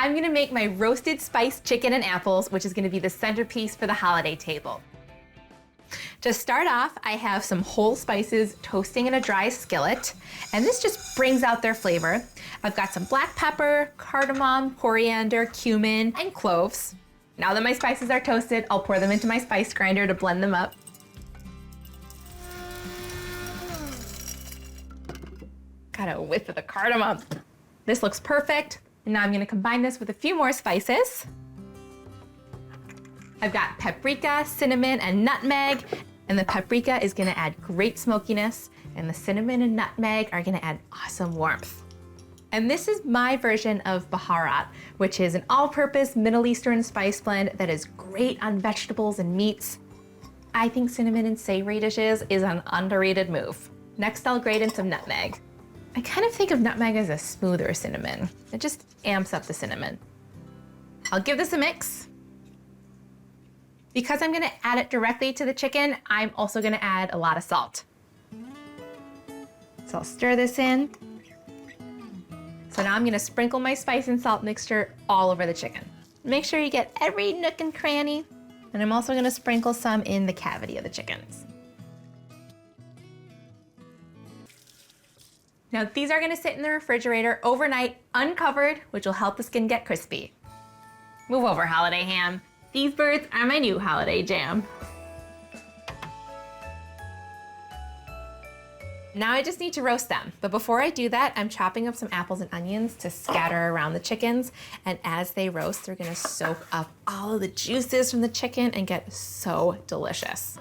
I'm gonna make my roasted spiced chicken and apples, which is gonna be the centerpiece for the holiday table. To start off, I have some whole spices toasting in a dry skillet, and this just brings out their flavor. I've got some black pepper, cardamom, coriander, cumin, and cloves. Now that my spices are toasted, I'll pour them into my spice grinder to blend them up. Got a whiff of the cardamom. This looks perfect. And now I'm gonna combine this with a few more spices. I've got paprika, cinnamon, and nutmeg. And the paprika is gonna add great smokiness, and the cinnamon and nutmeg are gonna add awesome warmth. And this is my version of Baharat, which is an all-purpose Middle Eastern spice blend that is great on vegetables and meats. I think cinnamon in savory dishes is an underrated move. Next, I'll grate in some nutmeg. I kind of think of nutmeg as a smoother cinnamon. It just amps up the cinnamon. I'll give this a mix. Because I'm gonna add it directly to the chicken, I'm also gonna add a lot of salt. So I'll stir this in. So now I'm gonna sprinkle my spice and salt mixture all over the chicken. Make sure you get every nook and cranny. And I'm also gonna sprinkle some in the cavity of the chickens. Now these are gonna sit in the refrigerator overnight, uncovered, which will help the skin get crispy. Move over, holiday ham. These birds are my new holiday jam. Now I just need to roast them. But before I do that, I'm chopping up some apples and onions to scatter around the chickens. And as they roast, they're gonna soak up all of the juices from the chicken and get so delicious.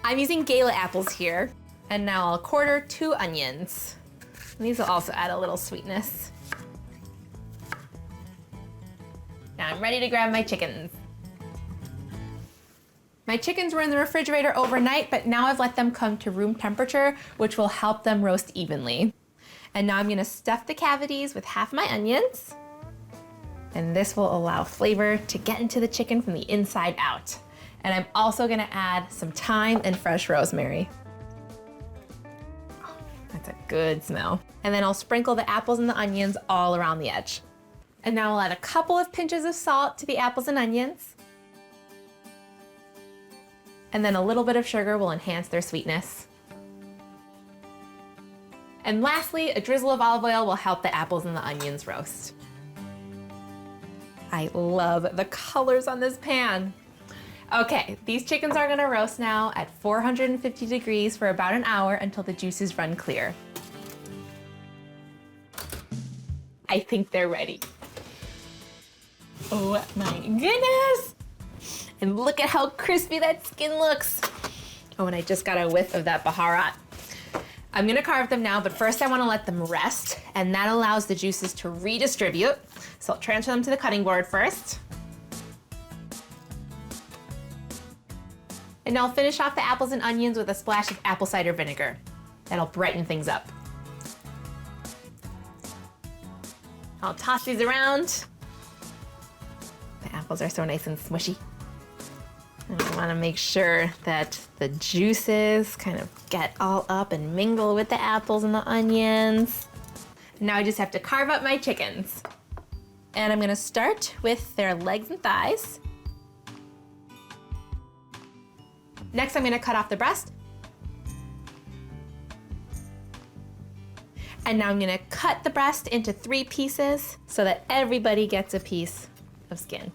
I'm using Gala apples here. And now I'll quarter 2 onions. And these will also add a little sweetness. Now I'm ready to grab my chickens. My chickens were in the refrigerator overnight, but now I've let them come to room temperature, which will help them roast evenly. And now I'm gonna stuff the cavities with half my onions. And this will allow flavor to get into the chicken from the inside out. And I'm also gonna add some thyme and fresh rosemary. Oh, that's a good smell. And then I'll sprinkle the apples and the onions all around the edge. And now I'll add a couple of pinches of salt to the apples and onions. And then a little bit of sugar will enhance their sweetness. And lastly, a drizzle of olive oil will help the apples and the onions roast. I love the colors on this pan. Okay, these chickens are gonna roast now at 450 degrees for about an hour until the juices run clear. I think they're ready. Oh my goodness! And look at how crispy that skin looks. Oh, and I just got a whiff of that Baharat. I'm gonna carve them now, but first I wanna let them rest, and that allows the juices to redistribute. So I'll transfer them to the cutting board first. And I'll finish off the apples and onions with a splash of apple cider vinegar. That'll brighten things up. I'll toss these around. The apples are so nice and smushy. And I wanna make sure that the juices kind of get all up and mingle with the apples and the onions. Now I just have to carve up my chickens. And I'm gonna start with their legs and thighs. Next, I'm gonna cut off the breast. And now I'm gonna cut the breast into 3 pieces so that everybody gets a piece of skin.